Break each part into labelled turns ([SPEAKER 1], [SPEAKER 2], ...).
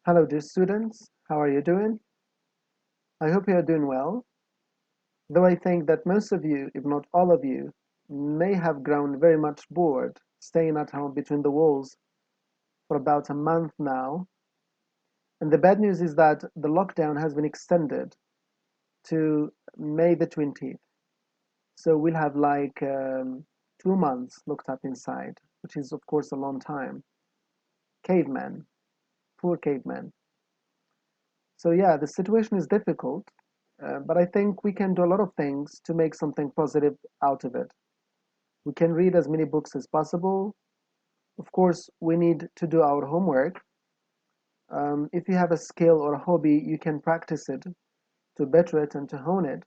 [SPEAKER 1] Hello, dear students. How are you doing? I hope you are doing well. Though I think that most of you, if not all of you, may have grown very much bored staying at home between the walls for about a month now. And the bad news is that the lockdown has been extended to May the 20th. So we'll have like 2 months locked up inside, which is, of course, a long time. Caveman, poor caveman. So, yeah, the situation is difficult, but I think we can do a lot of things to make something positive out of it. We can read as many books as possible. Of course, we need to do our homework. If you have a skill or a hobby, you can practice it to better it and to hone it.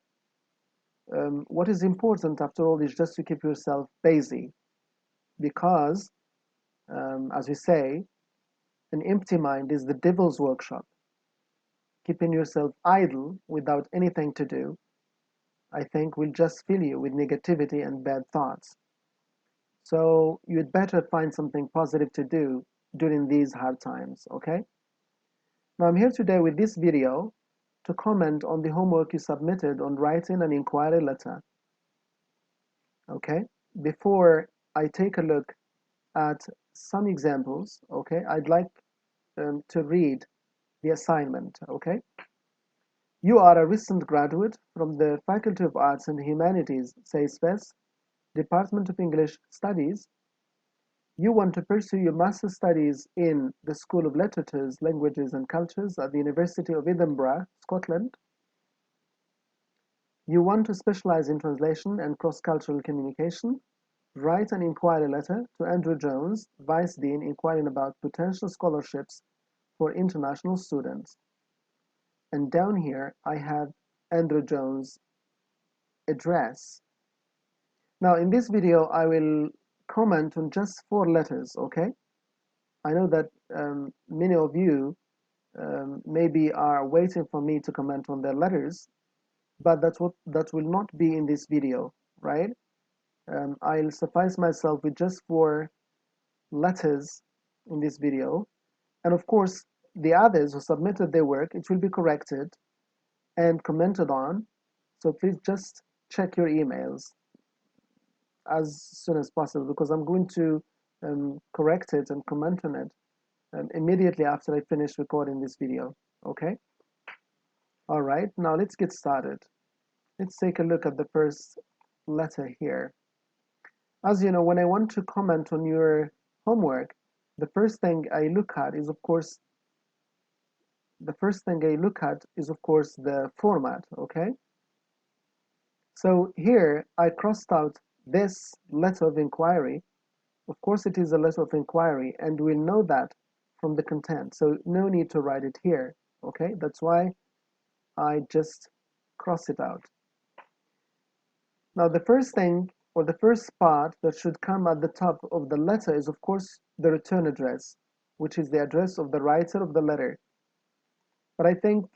[SPEAKER 1] What is important, after all, is just to keep yourself busy because, as we say, an empty mind is the devil's workshop. Keeping yourself idle without anything to do, I think, will just fill you with negativity and bad thoughts. So you'd better find something positive to do during these hard times, okay? Now I'm here today with this video to comment on the homework you submitted on writing an inquiry letter, okay? Before I take a look at some examples, okay, I'd like to read the assignment, okay? You are a recent graduate from the Faculty of Arts and Humanities, SAISFES, Department of English Studies. You want to pursue your master's studies in the School of Literatures, Languages and Cultures at the University of Edinburgh, Scotland. You want to specialize in translation and cross-cultural communication. Write an inquiry letter to Andrew Jones, Vice Dean, inquiring about potential scholarships for international students. And down here, I have Andrew Jones' address. Now, in this video, I will comment on just 4 letters, okay? I know that many of you maybe are waiting for me to comment on their letters, but that will not be in this video, right? I'll suffice myself with just 4 letters in this video, and of course the others who submitted their work, it will be corrected and commented on, so please just check your emails as soon as possible because I'm going to correct it and comment on it immediately after I finish recording this video, okay? All right, now let's get started. Let's take a look at the first letter here. As you know, when I want to comment on your homework, the first thing I look at is, of course, the format, okay? So here I crossed out this letter of inquiry. Of course, it is a letter of inquiry, and we'll know that from the content. So no need to write it here, okay? That's why I just cross it out. Now, the first thing or the first part that should come at the top of the letter is, of course, the return address, which is the address of the writer of the letter. But I think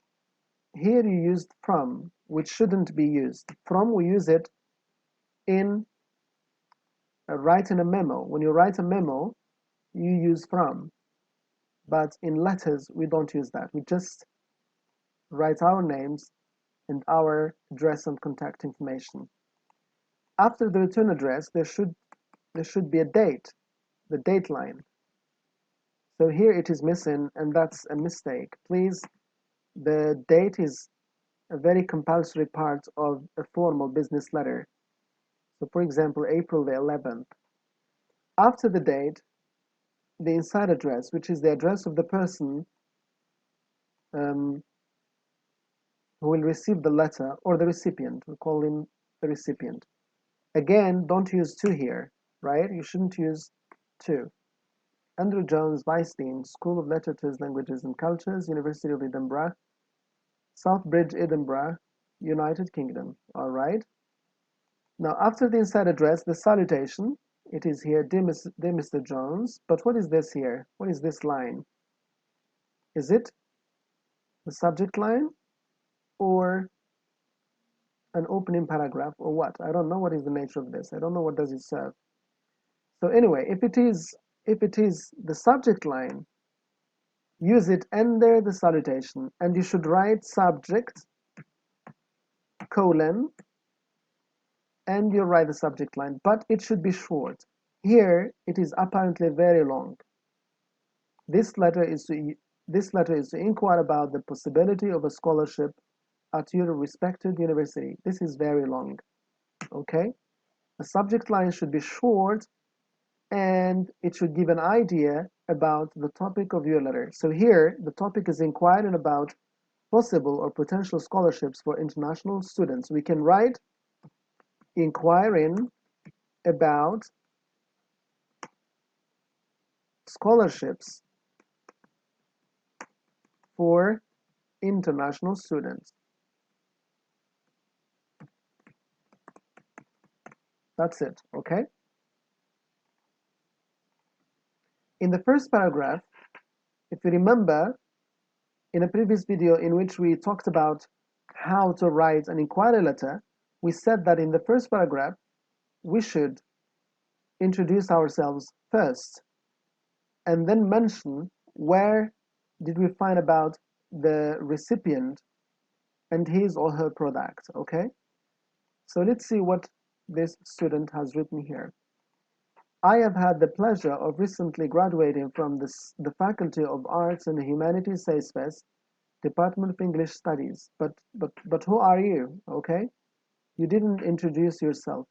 [SPEAKER 1] here you used from, which shouldn't be used. From, we use it in writing a memo. When you write a memo, you use from. But in letters, we don't use that. We just write our names and our address and contact information. After the return address, there should be a date, the date line. So here it is missing, and that's a mistake. Please, the date is a very compulsory part of a formal business letter. So for example, April the 11th. After the date, the inside address, which is the address of the person who will receive the letter, or the recipient. We call him the recipient. Again, don't use to here, right? You shouldn't use to. Andrew Jones, Vice Dean, School of Literatures, Languages and Cultures, University of Edinburgh, Southbridge, Edinburgh, United Kingdom. All right. Now, after the inside address, the salutation, it is here, dear Mr. Jones. But what is this here? What is this line? Is it the subject line or an opening paragraph or what? I don't know what is the nature of this. I don't know what does it serve. So anyway, if it is the subject line, use it under the salutation, and you should write subject, colon, and you write the subject line, but it should be short. Here, it is apparently very long. This letter is to inquire about the possibility of a scholarship at your respected university. This is very long, okay? The subject line should be short and it should give an idea about the topic of your letter. So here, the topic is inquiring about possible or potential scholarships for international students. We can write inquiring about scholarships for international students. That's it, okay? In the first paragraph, if you remember, in a previous video in which we talked about how to write an inquiry letter, we said that in the first paragraph, we should introduce ourselves first and then mention where did we find about the recipient and his or her product, okay? So let's see what this student has written here. I have had the pleasure of recently graduating from the Faculty of Arts and Humanities, SAISPES, Department of English Studies. But who are you, okay? You didn't introduce yourself.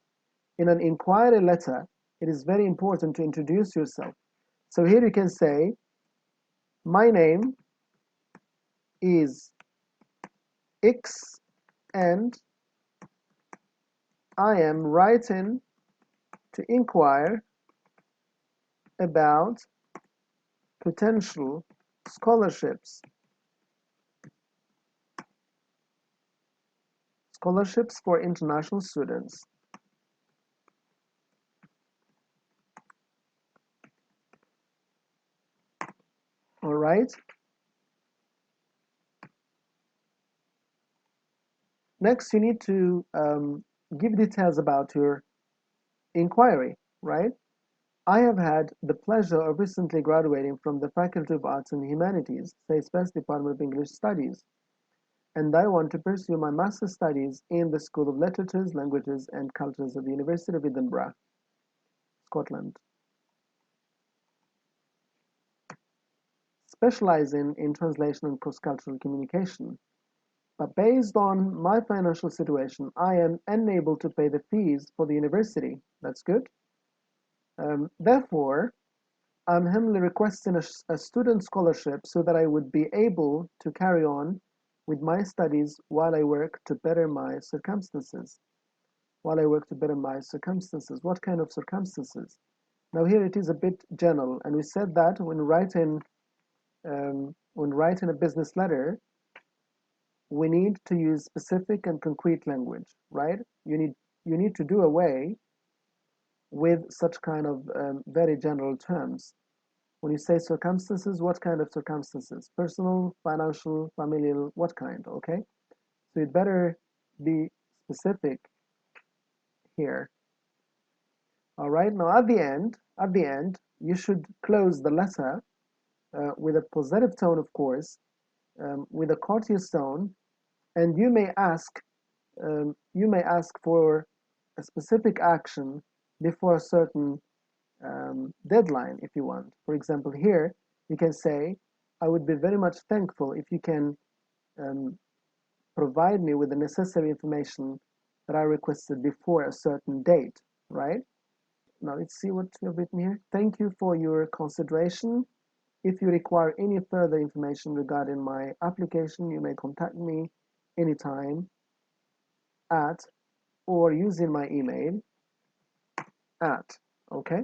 [SPEAKER 1] In an inquiry letter, it is very important to introduce yourself. So here you can say, my name is X and I am writing to inquire about potential scholarships for international students. All right. Next, you need to give details about your inquiry, right? I have had the pleasure of recently graduating from the Faculty of Arts and Humanities, SAISPES Department of English Studies, and I want to pursue my master's studies in the School of Literatures, Languages and Cultures of the University of Edinburgh, Scotland, specializing in translation and cross-cultural communication. But based on my financial situation, I am unable to pay the fees for the university. That's good. Therefore, I'm humbly requesting a student scholarship so that I would be able to carry on with my studies while I work to better my circumstances. What kind of circumstances? Now here it is a bit general, and we said that when writing a business letter, we need to use specific and concrete language, right? You need to do away with such kind of very general terms. When you say circumstances, what kind of circumstances? Personal, financial, familial, what kind, okay? So you'd better be specific here. All right, now at the end, you should close the letter with a positive tone, of course, with a courteous tone, and you may ask for a specific action before a certain deadline if you want. For example, here you can say, I would be very much thankful if you can provide me with the necessary information that I requested before a certain date, right? Now let's see what you've written here. Thank you for your consideration. If you require any further information regarding my application, you may contact me anytime at or using my email at, okay?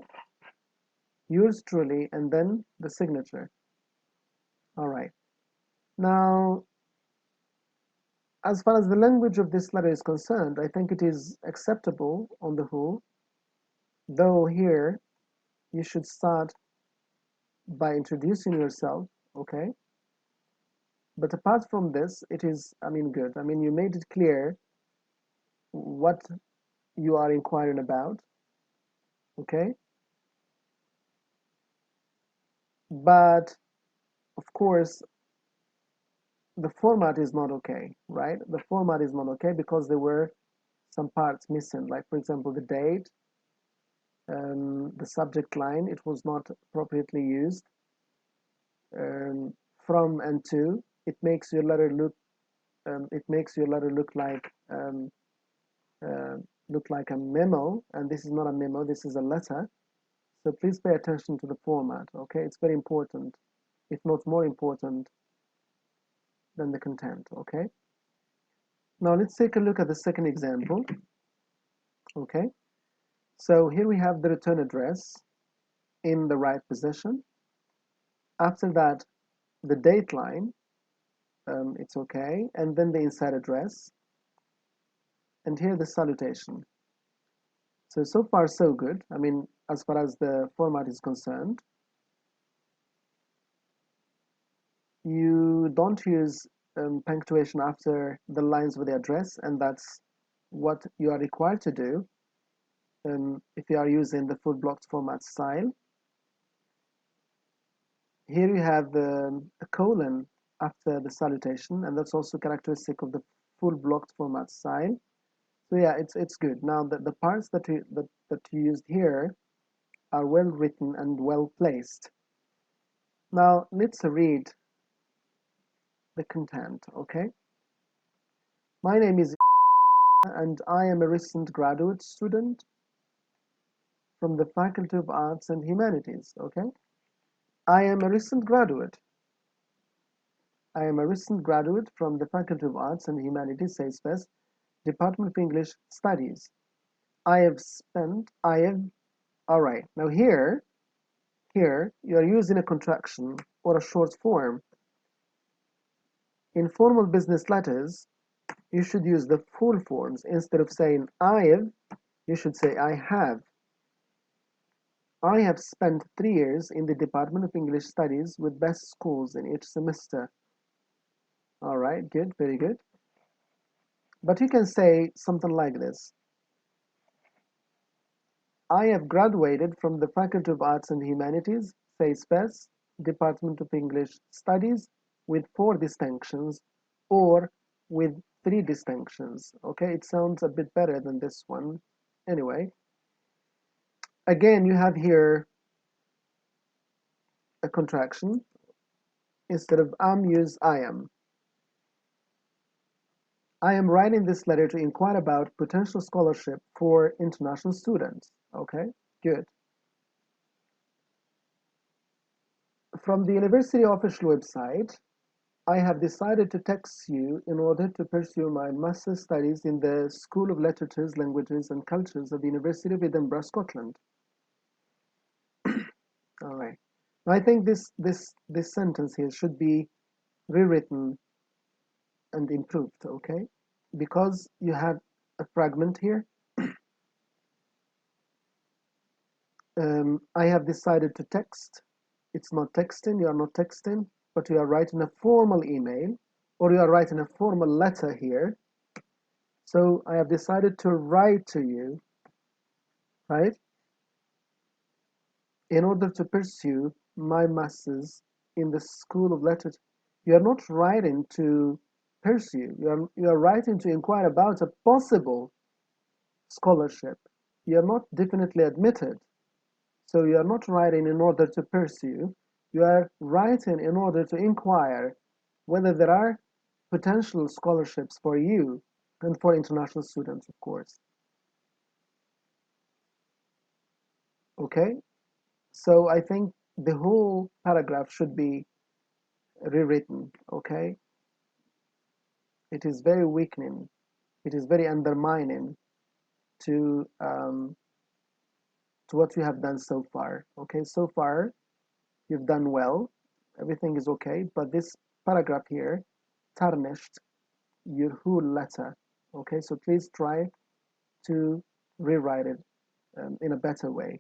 [SPEAKER 1] Yours truly, and then the signature. All right. Now, as far as the language of this letter is concerned, I think it is acceptable on the whole, though here you should start by introducing yourself, okay? But apart from this, it is, good. You made it clear what you are inquiring about, okay? But of course, the format is not okay, right? The format is not okay because there were some parts missing, like for example, the date, the subject line, it was not appropriately used. Um, from and to, it makes your letter look, like uh, a memo, and this is not a memo. This is a letter. So please pay attention to the format. Okay, it's very important, if not more important than the content. Okay. Now let's take a look at the second example. Okay. So here we have the return address in the right position. After that, the date line, it's okay, and then the inside address, and here the salutation. So far so good. I mean, as far as the format is concerned, you don't use punctuation after the lines with the address, and that's what you are required to do if you are using the full blocked format style. Here you have a colon after the salutation, and that's also characteristic of the full blocked format style. So yeah, it's good. Now the parts that you used here are well written and well placed. Now let's read the content. Okay, my name is and I am a recent graduate student from the Faculty of Arts and Humanities. Okay, I am a recent graduate. I am a recent graduate from the Faculty of Arts and Humanities, says Best, Department of English Studies. All right, now here you are using a contraction or a short form. In formal business letters, you should use the full forms. Instead of saying I have, you should say I have. I have spent 3 years in the Department of English Studies with best schools in each semester. All right, good, very good. But you can say something like this. I have graduated from the Faculty of Arts and Humanities, says Best, Department of English Studies, with 4 distinctions or with 3 distinctions. Okay, it sounds a bit better than this one. Anyway, again, you have here a contraction. Instead of use I am. I am writing this letter to inquire about potential scholarship for international students. Okay, good. From the university official website, I have decided to text you in order to pursue my master's studies in the School of Literatures, Languages and Cultures of the University of Edinburgh, Scotland. All right. Now I think this sentence here should be rewritten and improved, okay? Because you have a fragment here. I have decided to text. It's not texting, you are not texting, but you are writing a formal email or you are writing a formal letter here. So I have decided to write to you, right, in order to pursue my master's in the School of Literature. You are not writing to pursue, you are writing to inquire about a possible scholarship. You are not definitely admitted. So you are not writing in order to pursue, you are writing in order to inquire whether there are potential scholarships for you and for international students, of course. Okay? So I think the whole paragraph should be rewritten, okay? It is very weakening. It is very undermining to what you have done so far. Okay, so far you've done well, everything is okay, but this paragraph here tarnished your whole letter. Okay, so please try to rewrite it in a better way.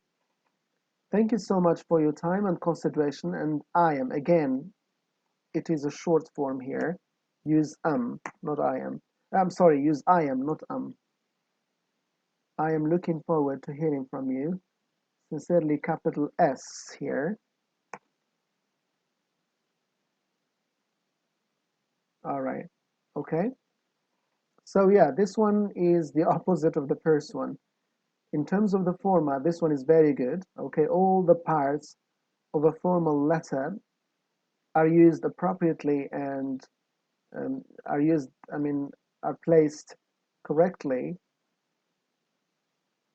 [SPEAKER 1] Thank you so much for your time and consideration. And I am, again, it is a short form here. Use not I am. I'm sorry, use I am, not I am looking forward to hearing from you. Sincerely, capital S here. All right. Okay. So yeah, this one is the opposite of the first one. In terms of the format, this one is very good. Okay, all the parts of a formal letter are used appropriately and are used, are placed correctly,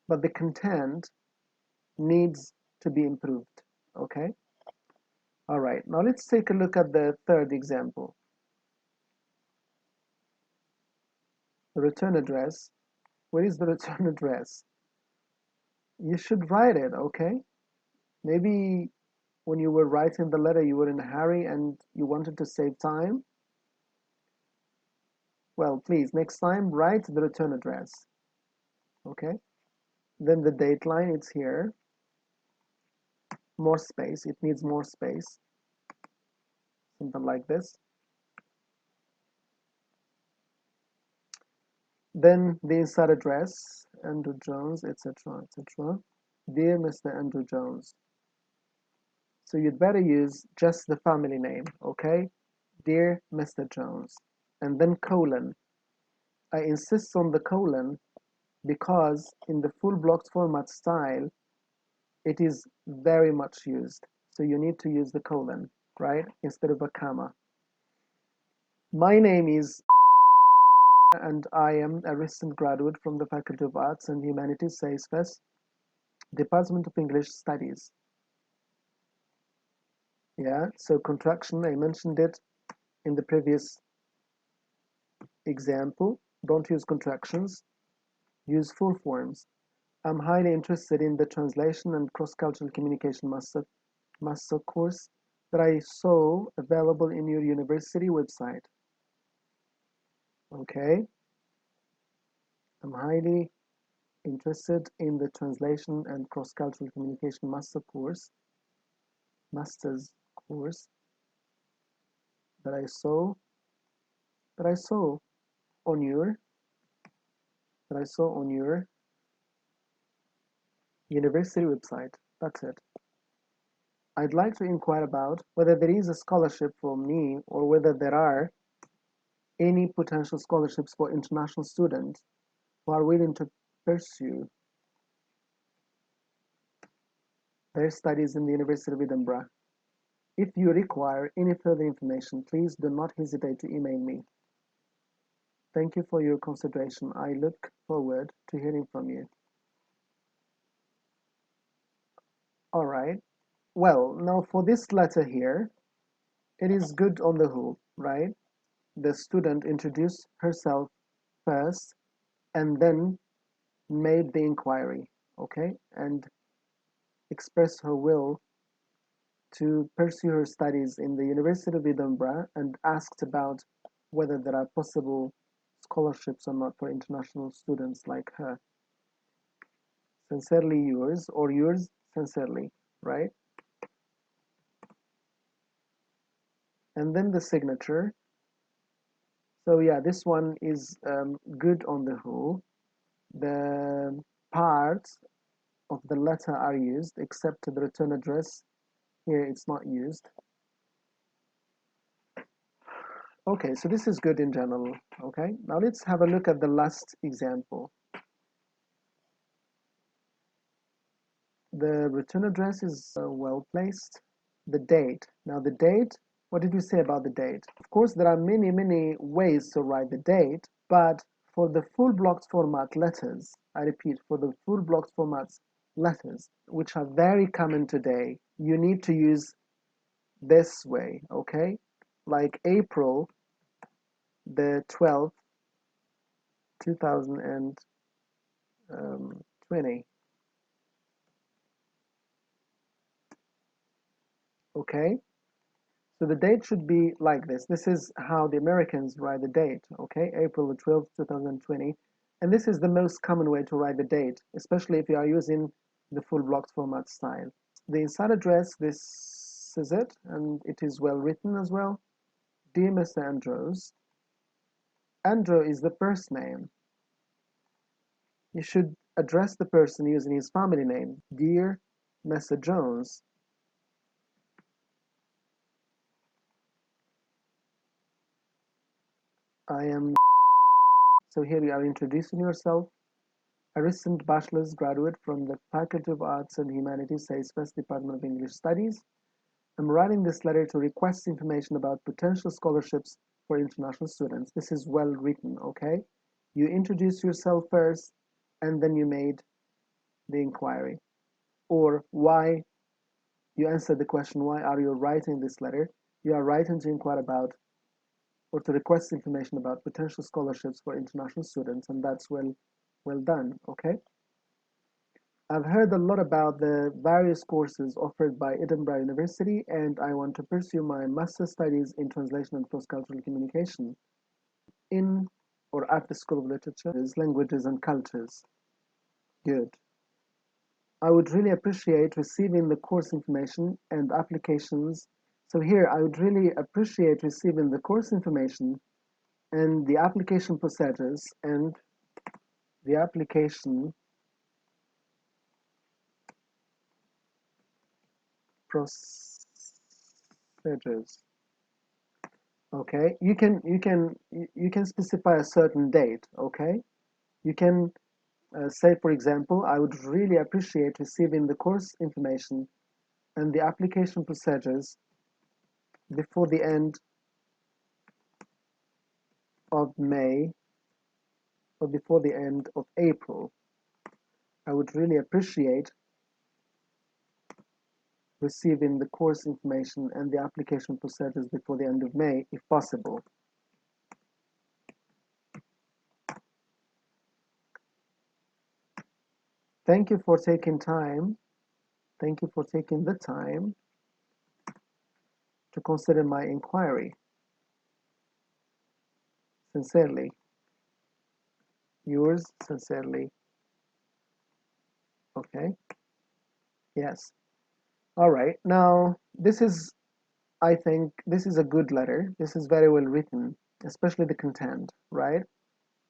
[SPEAKER 1] but the content needs to be improved. Okay. All right. Now let's take a look at the third example. The return address. Where is the return address? You should write it. Okay. Maybe when you were writing the letter, you were in a hurry and you wanted to save time. Well, please, next time, write the return address. Okay. Then the date line, it's here. More space. It needs more space. Something like this. Then the inside address, Andrew Jones, etc., etc. Dear Mr. Andrew Jones. So you'd better use just the family name, okay? Dear Mr. Jones. And then colon. I insist on the colon because in the full blocked format style, it is very much used. So you need to use the colon, right? Instead of a comma. My name is and I am a recent graduate from the Faculty of Arts and Humanities, SAISFES, Department of English Studies. Yeah, so contraction, I mentioned it in the previous example. Don't use contractions, use full forms. I'm highly interested in the translation and cross-cultural communication master course that I saw available in your university website. Okay. I'm highly interested in the translation and cross-cultural communication master's course that I saw on your university website. That's it. I'd like to inquire about whether there is a scholarship for me or whether there are any potential scholarships for international students who are willing to pursue their studies in the University of Edinburgh. If you require any further information, please do not hesitate to email me. Thank you for your consideration. I look forward to hearing from you. All right. Well, now for this letter here, it is good on the whole, right? The student introduced herself first and then made the inquiry, okay, and expressed her will to pursue her studies in the University of Edinburgh and asked about whether there are possible scholarships or not for international students like her. Sincerely yours, or yours sincerely, right? And then the signature. So yeah, this one is good on the whole. The parts of the letter are used except the return address. Here it's not used. Okay, so this is good in general. Okay, now let's have a look at the last example. The return address is well placed. The date. Now the date, what did we say about the date? Of course, there are many ways to write the date, but for the full blocked format letters, I repeat, for the full blocked formats letters, which are very common today, you need to use this way, okay? Like April the 12th, 2020. Okay, so the date should be like this. This is how the Americans write the date, okay? April the 12th, 2020. And this is the most common way to write the date, especially if you are using the full blocked format style. The inside address, this is it, and it is well written as well. Dear Mr. Andrews. Andrew is the first name. You should address the person using his family name. Dear Mr. Jones. I am. So here you are introducing yourself. A recent bachelor's graduate from the Faculty of Arts and Humanities, West Department of English Studies. I'm writing this letter to request information about potential scholarships for international students. This is well written, okay? You introduce yourself first, and then you made the inquiry. Or why, you answer the question, why are you writing this letter? You are writing to inquire about or to request information about potential scholarships for international students, and that's well done, okay? I've heard a lot about the various courses offered by Edinburgh University, and I want to pursue my master's studies in translation and cross-cultural communication in or at the School of Literature, Languages and Cultures. Good. I would really appreciate receiving the course information and applications. So here, I would really appreciate receiving the course information and the application procedures and the application procedures. Okay, you can specify a certain date. Okay, you can say, for example, I would really appreciate receiving the course information and the application procedures before the end of May or before the end of April. I would really appreciate receiving the course information and the application procedures before the end of May, if possible. Thank you for taking time. Thank you for taking the time to consider my inquiry. Sincerely, yours sincerely. Okay? Yes. All right. Now, I think this is a good letter. This is very well written, especially the content, right?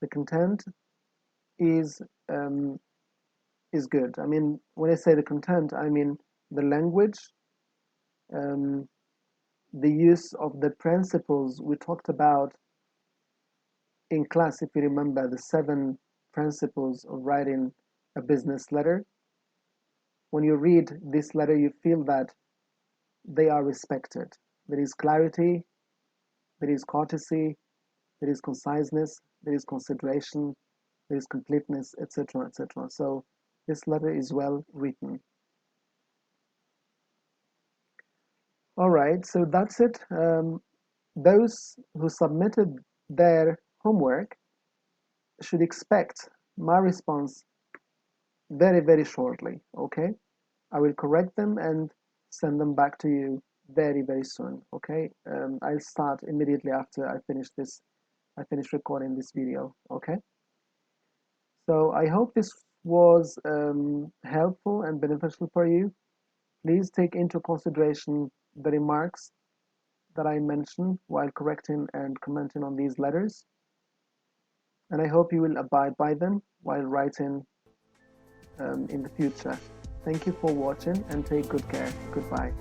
[SPEAKER 1] The content is good. I mean, when I say the content, I mean the language, um, the use of the principles we talked about in class, if you remember the 7 principles of writing a business letter. When you read this letter, you feel that they are respected. There is clarity, there is courtesy, there is conciseness, there is consideration, there is completeness, etc., etc. So this letter is well written. All right, so that's it. Those who submitted their homework should expect my response very, very shortly, okay? I will correct them and send them back to you very, very soon, okay? I'll start immediately after I finish recording this video, okay? So I hope this was helpful and beneficial for you. Please take into consideration the remarks that I mentioned while correcting and commenting on these letters. And I hope you will abide by them while writing in the future. Thank you for watching and take good care. Goodbye.